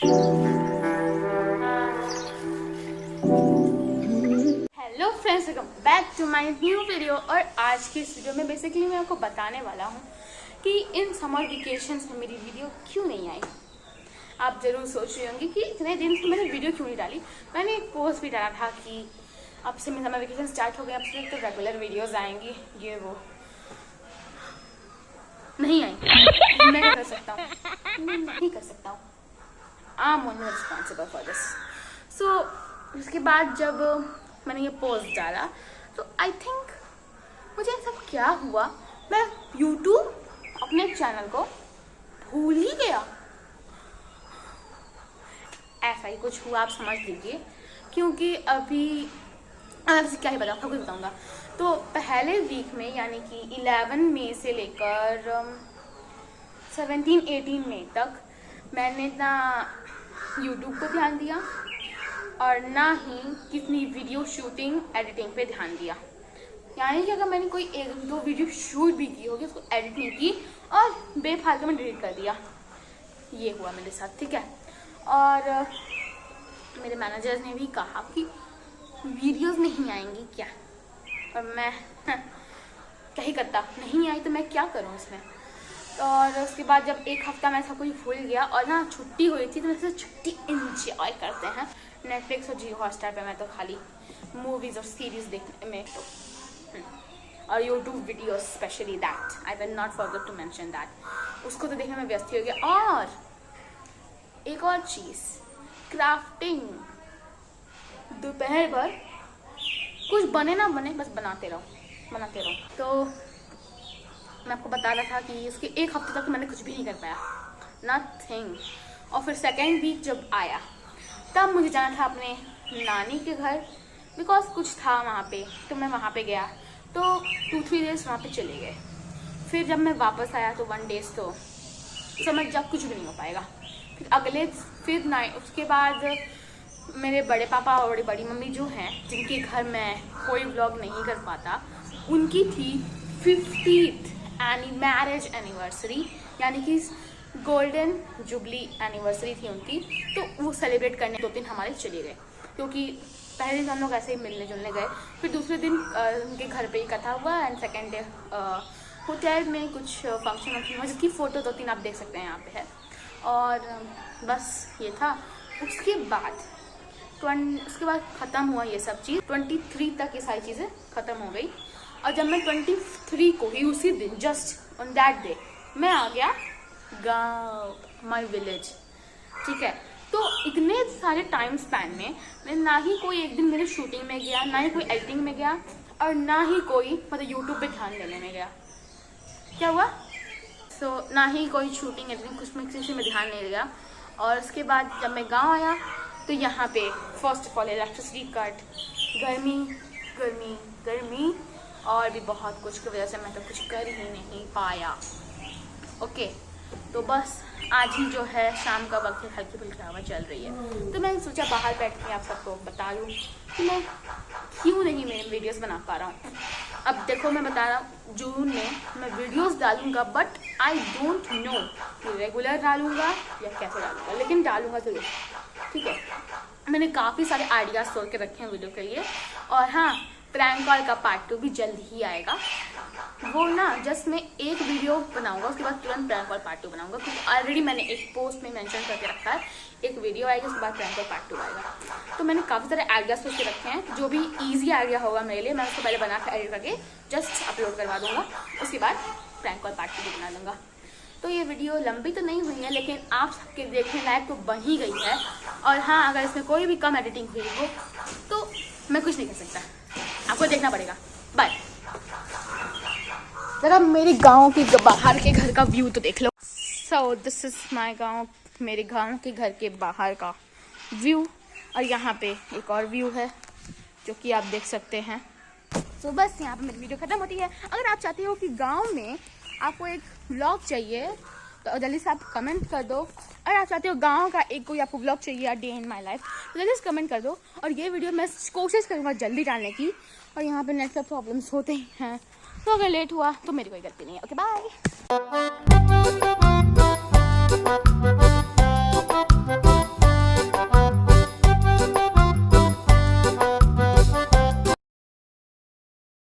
Hello friends, welcome back to my new video. और आज की इस वीडियो में बेसिकली मैं आपको बताने वाला हूँ कि इन समर वेकेशंस में मेरी वीडियो क्यों नहीं आई। आप जरूर सोच रहे होंगे कि इतने दिन से मैंने वीडियो क्यों नहीं डाली। मैंने एक पोस्ट भी डाला था कि अब से मेरे समर वेकेशन स्टार्ट हो गए, अब से तो रेगुलर वीडियोज़ आएंगी, ये वो नहीं आई। मैं क्या कर सकता हूँ, मैं नहीं कर सकता हूँ। I am only responsible for this. So उसके बाद जब मैंने ये पोस्ट डाला तो आई थिंक मुझे ऐसा क्या हुआ, मैं यूट्यूब अपने चैनल को भूल ही गया। ऐसा ही कुछ हुआ, आप समझ लीजिए। क्योंकि अभी आपसे क्या ही बताऊँ, कुछ बताऊँगा। तो पहले वीक में यानी कि 11 मई से लेकर 17-18 मई तक मैंने ना यूट्यूब को ध्यान दिया और ना ही कितनी वीडियो शूटिंग एडिटिंग पे ध्यान दिया। यानी कि अगर मैंने कोई एक दो वीडियो शूट भी की होगी, उसको एडिट नहीं की और बेफालतू में डिलीट कर दिया। ये हुआ मेरे साथ, ठीक है। और मेरे मैनेजर्स ने भी कहा कि वीडियोस नहीं आएंगी क्या, और मैं क्या ही करता, नहीं आई तो मैं क्या करूँ इसमें। और उसके बाद जब एक हफ्ता मैं सब कुछ भूल गया और ना छुट्टी हुई थी, तो मैं छुट्टी इंजॉय करते हैं नेटफ्लिक्स और जियो हॉटस्टार पे। मैं तो खाली मूवीज और सीरीज देखने में और YouTube video specially that I will not forget to mention that, उसको तो देखने में व्यस्त हो गया। और एक और चीज़, क्राफ्टिंग। दोपहर भर कुछ बने ना बने, बस बनाते रहो। तो मैं आपको बता रहा था कि उसके एक हफ्ते तक मैंने कुछ भी नहीं कर पाया, नथिंग। और फिर सेकेंड वीक जब आया तब मुझे जाना था अपने नानी के घर, बिकॉज कुछ था वहाँ पे, तो मैं वहाँ पे गया। तो 2-3 डेज वहाँ पे चले गए। फिर जब मैं वापस आया तो 1 डेज तो समझ जा कुछ भी नहीं हो पाएगा। फिर नाइट उसके बाद मेरे बड़े पापा और बड़ी मम्मी जो हैं, जिनके घर मैं कोई व्लॉग नहीं कर पाता, उनकी थी 50th मैरिज एनिवर्सरी, यानी कि गोल्डन जुबली एनिवर्सरी थी उनकी। तो वो सेलिब्रेट करने 2 दिन हमारे चले गए, क्योंकि पहले दिन हम लोग ऐसे ही मिलने जुलने गए। फिर दूसरे दिन उनके घर पे ही कथा हुआ एंड सेकेंड डे होटल में कुछ फंक्शन हुआ, जिसकी फ़ोटो 2-3 आप देख सकते हैं यहाँ पे है। और बस ये था। उसके बाद ख़त्म हुआ ये सब चीज़। 23 तक ये सारी चीज़ें ख़त्म हो गई। और जब मैं 23 को ही, उसी दिन जस्ट ऑन दैट डे, मैं आ गया गाँव, माई विलेज, ठीक है। तो इतने सारे टाइम स्पैन में मैं ना ही कोई एक दिन मेरे शूटिंग में गया, ना ही कोई एडिटिंग में गया, और ना ही कोई मतलब यूट्यूब पे ध्यान देने में गया। क्या हुआ? ना ही कोई शूटिंग एडिटिंग कुछ में किसी में ध्यान नहीं गया। और उसके बाद जब मैं गांव आया तो यहाँ पे first of all electricity cut, गर्मी और भी बहुत कुछ की वजह से मैं तो कुछ कर ही नहीं पाया। ओके, तो बस आज ही जो है शाम का वक्त है, हल्की फुल्की हवा चल रही है, तो मैंने सोचा बाहर बैठ के आप सबको बता दूँ कि मैं क्यों नहीं मेरे वीडियोस बना पा रहा हूँ। अब देखो, मैं बता रहा हूँ, जून में मैं वीडियोस डालूंगा, बट आई डोंट नो कि रेगुलर डालूंगा या कैसे डालूंगा, लेकिन डालूंगा ज़रूर, ठीक है। मैंने काफ़ी सारे आइडियाज़ सोच के रखे हैं वीडियो के लिए। और हाँ, प्रैंक कॉल का पार्ट 2 भी जल्द ही आएगा। वो ना जस्ट मैं एक वीडियो बनाऊंगा, उसके बाद तुरंत प्रैंक कॉल पार्ट 2 बनाऊंगा, क्योंकि ऑलरेडी मैंने एक पोस्ट में मेंशन करके रखा है, एक वीडियो आएगी, उसके बाद प्रैंक कॉल पार्ट 2 आएगा। तो मैंने काफ़ी सारे आइडियाज़ सोच के रखे हैं, जो भी ईजी आइडिया होगा मेरे लिए, मैं उसको पहले बना के एडिट करके जस्ट अपलोड करवा दूँगा, उसके बाद प्रैंक कॉल पार्ट 2 भी बना दूँगा। तो ये वीडियो लंबी तो नहीं हुई है, लेकिन आप सबके देखने लायक तो बन ही गई है। और हाँ, अगर इसमें कोई भी कम एडिटिंग हुई हो तो मैं कुछ नहीं कर सकता, आपको देखना पड़ेगा। बाय। जरा मेरे गांव के बाहर के घर का व्यू तो देख लो। सो दिस इज माय गांव, मेरे गांव के घर के बाहर का व्यू। और यहाँ पे एक और व्यू है जो कि आप देख सकते हैं। तो बस यहाँ पे मेरी वीडियो ख़त्म होती है। अगर आप चाहते हो कि गांव में आपको एक व्लॉग चाहिए तो जल्दी से आप कमेंट कर दो। अगर आप चाहते हो गांव का एक कोई आपको व्लॉग चाहिए या डे इन माय लाइफ, तो जल्दी से कमेंट कर दो। और ये वीडियो मैं कोशिश करूँगा जल्दी डालने की। और यहाँ पे नेटवर्क प्रॉब्लम्स होते ही हैं, तो अगर लेट हुआ तो मेरी कोई गलती नहीं है। Okay, bye.